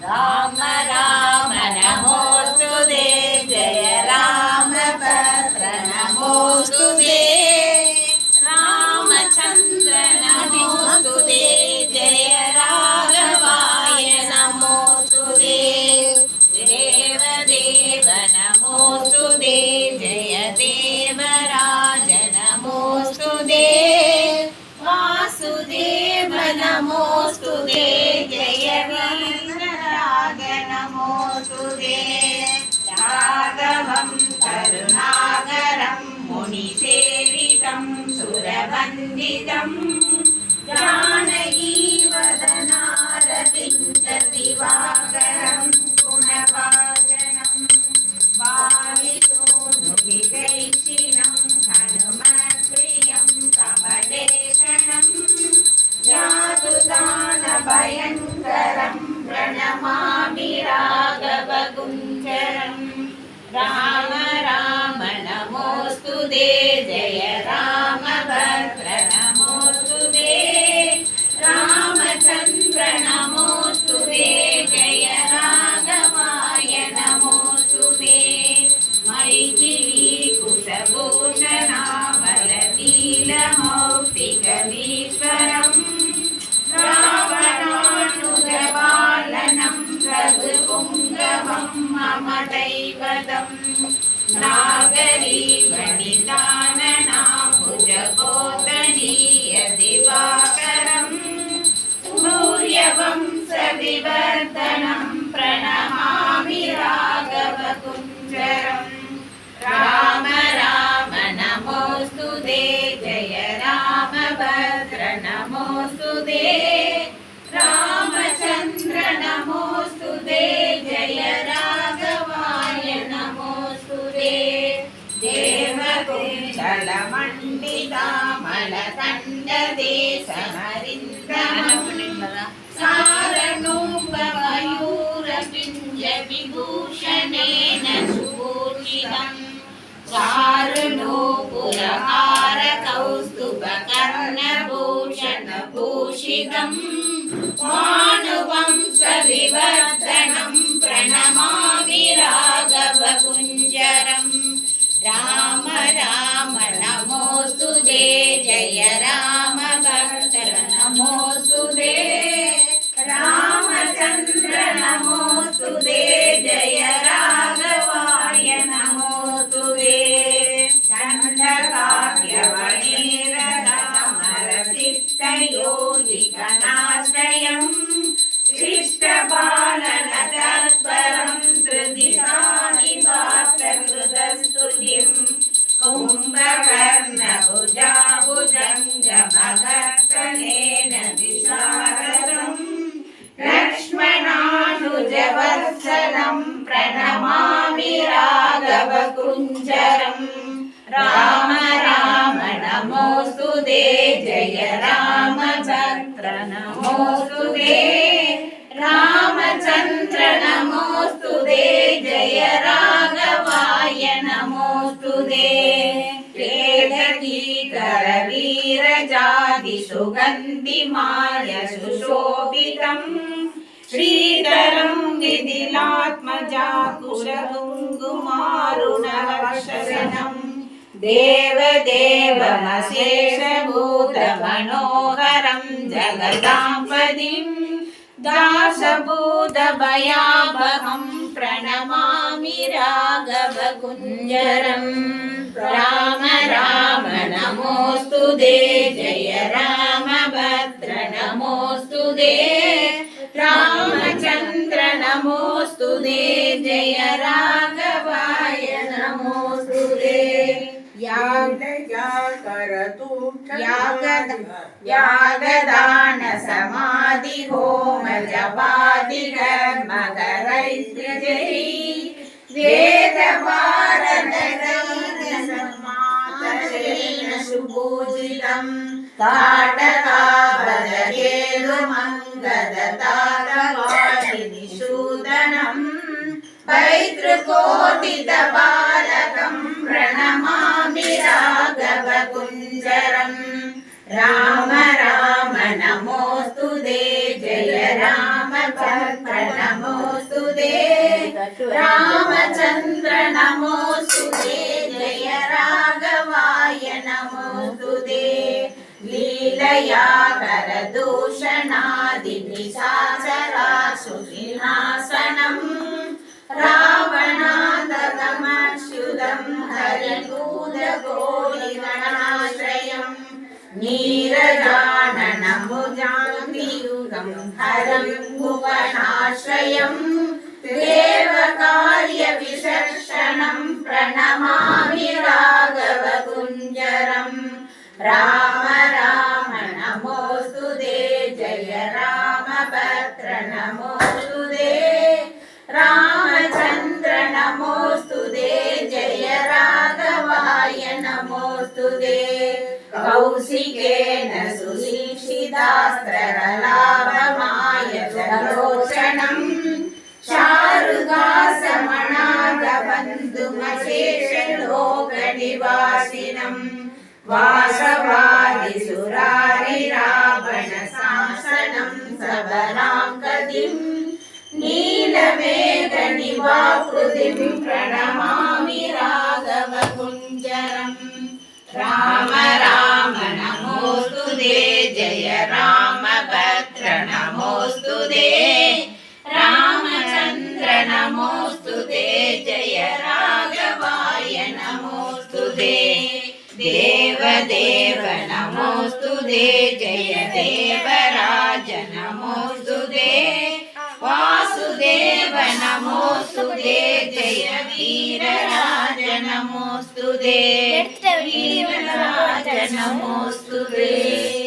राम राम नमोस्तुते जय राम भद्र नमोस्तुते रामचंद्र नमोस्तुते जय राघवाय नमोस्तुते देवदेव नमोस्तुते जय देवराज नमोस्तुते वासुदेव नमोस्तुते जय वीरराज नमोस्तुते राघवं करुणाकरं मुनिसेवितं सुरवन्दितं जानकीवदनारविन्ददिवाकरं गुणभाजनं वालिसोऽनुहितैषिणं हनुमत्प्रियं कमलेशनं यातुदानभयङ्करं प्रणमामि राघवकुञ्जरम् राम राम नमोस्तुते जय रामभद्र नमोस्तुते रामचन्द्र नमोस्तुते जय राघवाय नमोस्तुते मैथिली कुशभूषणामलनीलमौक्तिकमीश्वरम् रावणानुजपालनं रघुपुङ्गवं मम दैवतम् नागरीवनिताननाभुजगोदनीयदिवाकरं सूर्यवंशविवर्धनं प्रणमामि राघवकुञ्जरम् राम राम नमोस्तुते जय रामभद्र नमोस्तुते रामचन्द्र नमोस्तुते जय राघवाय नमोस्तुते देवकुञ्जलमण्डितामलदण्डदेशमरिन्दमं सारणोपमयूरपिञ्जविभूषणेन सुभूषितम् चारुणोपुरहारकौस्तुभकर्णभूषणभूषितं भानुवंशविवर्धनं प्रणमामि राघवकुञ्जरम् राम राम नमोस्तुते जय रामभद्र नमोस्तुते रामचन्द्र नमोस्तुते जय राघवाय नमोस्तुते चण्डकार्यवणीरदामरसिद्धयोगिकनाश्रयं शिष्टपालनतत्परं धृतिशानिवासकृतस्तुतिं कुम्भकर्णभुजाभुजङ्गमगर्तनेन विशारदम् लक्ष्मणानुजवत्सलं प्रणमामि राघवकुञ्जरम् राम राम नमोस्तुते जय रामभद्र नमोस्तुते रामचन्द्र नमोस्तुते जय राघवाय नमोस्तुते केतकीकरवीरजादिसुगन्धिमाल्य सुशोभितं श्रीधरं विदिलात्मजा कुशकुङ्कुमारुणवर्षणं देवदेवमशेषभूतमनोहरं जगदाम्पतिं दासभूतभयाभहं प्रणमामि राघवकुञ्जरम् राम राम नमोस्तुते जय रामभद्र नमोस्तुते रामचन्द्र नमोस्तुते जय राघवाय नमोस्तुते यागदान समाधि होम जपादि कर्मकरैर्यजै वेद भारतमातरेण सुपूजितं ताटकाभरकेलुमङ्गदतारवाटिनिषूदनं पैतृकोटितबालकं प्रणमामि राघवकुञ्जरम् राम राम नमोस्तुते जय रामभद्र नमो रामचन्द्र नमोऽस्तु ते जय राघवाय नमोऽस्तु ते लीलया करदूषणादिनिशाचरासुसिंहासनम् रावणादगमच्युतं हरिभूतकोटिगणाश्रयम् नीरजाननमुजाङ्घ्रियुगं हरं भुवनाश्रयम् देवकार्यविचर्षणं प्रणमामि राघवकुञ्जरम् राम राम नमोऽस्तु ते जय रामभद्र नमोऽस्तु ते रामचन्द्र नमोऽस्तु ते जय राघवाय नमोऽस्तु ते कौशिकेन सुशिक्षितास्त्रलाभमायतलोचनम् चारुदासमनागबन्धुमशेषलोकनिवासिनम् वासवादिसुरारिरावणशासनं सबलाङ्कदिम् नीलमेघनिवाकृतिं प्रणमामि राघवकुञ्जरम् राम राम नमोऽस्तु ते जय रामभद्र नमोऽस्तु ते रामचन्द्र नमोऽस्तु ते जय राघवाय नमोऽस्तु ते देवदेव नमोऽस्तु ते जय देवराज नमोऽस्तु ते वासुदेव नमोऽस्तु ते जय वीरराज नमोऽस्तु ते वीरराज नमोऽस्तु ते।